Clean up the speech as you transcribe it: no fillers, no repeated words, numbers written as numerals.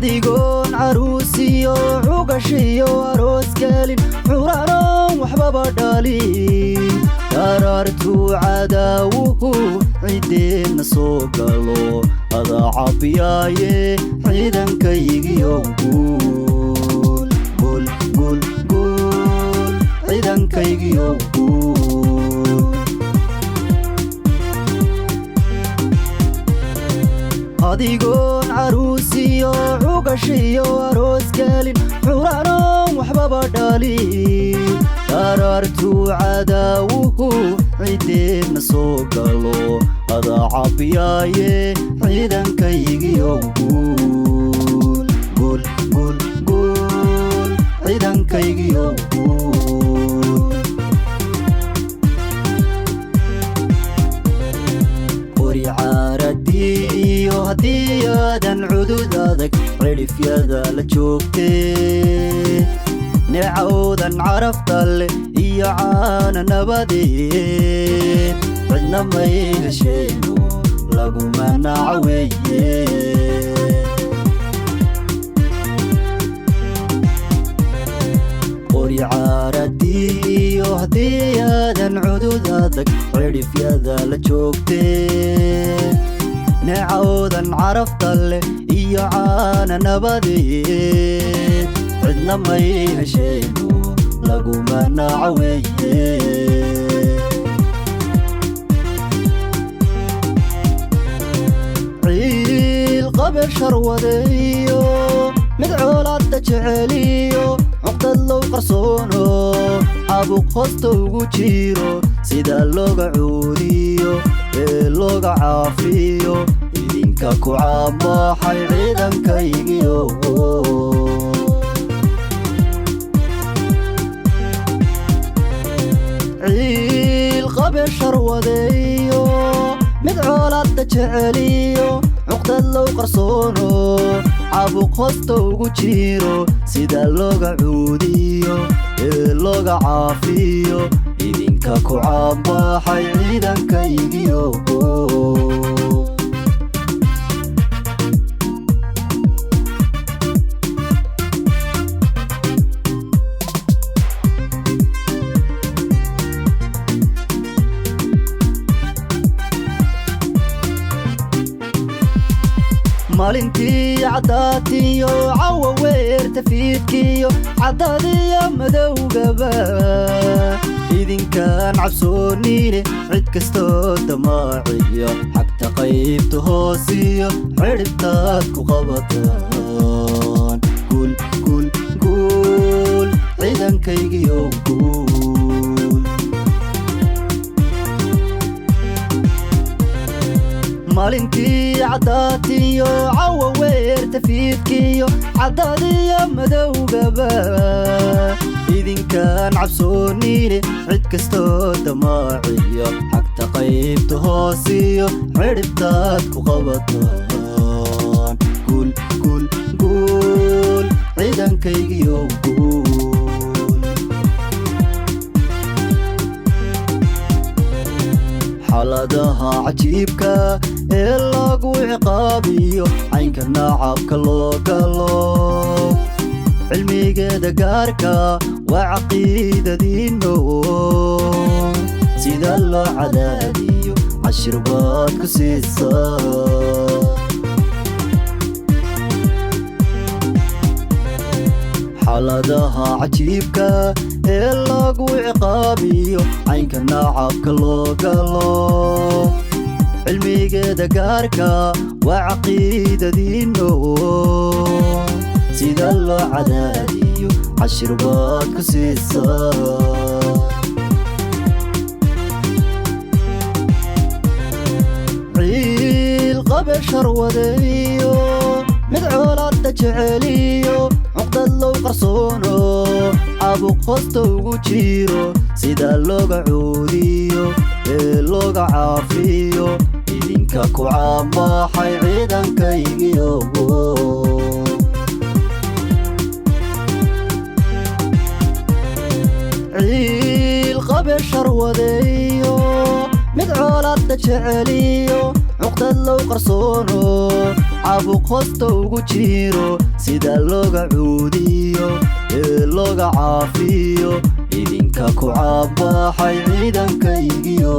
adigoon caruusiyo cugashiyo aroos gelin curaanoon waxbaba dhalin daraartuu cadaawuhu ciddeenna soo galo adaa cabiyaaye ciidankaygiyo guul guul guul guul ciidankaygiyo guul adigoon caruusiyo cugashiyo aroos gelin curaanoon waxbaba dhalin daraartuu cadaawuhu ciddeenna soo galo adaa cabiyaaye ciidankaygiyo guul guul guul guul ciidankaygiyo guul qori caaradii iyo haddii aadan cudud adag cirifyada la joogtee neecawdan carafta leh iyo caana nabadeed cidna may hesheeno laguma nacaweeye qori caaradii iyo haddii aadan cudud adag cirifyada la joogtee neecawdan carafta leh iyo caana nabadeed cidna may hesheeno laguma nacaweeye ciil qabeer sharwadeeyo mid coolaadda jeceliyo cuqdad low qarsoono caabuq hoosta ugu jiro sida looga cuudiyo ee looga caafiyo idinka ku caamaxay ciidankaygiyo ciil qabeer sharwadeeyo mid coolaadda jeceliyo cuqdad low qarsoono caabuq hoosta ugu jiro sida looga cuudiyo ee looga caafiyo idinka ku caamaxay ciidankaygiyo maalintii caddaatiyo cawa weerta fiidkiyo caddadiyo madowgaba idinkaan cabsoonine cid kastoo damaaciyo xagta qaybta hoosiyo ciribtaad ku qabataan guul guul guul ciidankaygiyo guul maalintii caddaatiyo cawa weerta fiidkiyo caddadiyo madowgaba idinkaan cabsoonine cid kastoo damaaciyo xagta qaybta hoosiyo ciribtaad ku qabataan guul guul guul ciidankaygiyo guul xaaladaha cajiibka ee lagu ciqaabiyo caynka nacabka loo galo cilmigeeda gaarka waa caqiidadiinno sida loo cadaadiyo cashir baad ku siisaa xaaladaha cajiibka ee lagu ciqaabiyo caynka nacabka loo galo cilmigeeda gaarka waa caqiidadiinno sida loo cadaadiyo cashir baad ku siisaa ciil qabeer sharwadeeyo mid coolaadda jeceliyo cuqdad low qarsoono caabuq hoosta ugu jiro sida looga cuudiyo ee looga caafiyo idinka ku caamaxay ciidankaygiyo ciil qabeer sharwadeeyo mid coolaadda jeceliyo dad loo qarsoono caabuq hoosta ugu jiro sida looga cuudiyo ee looga caafiyo idinka ku caabaxay ciidankaygiyo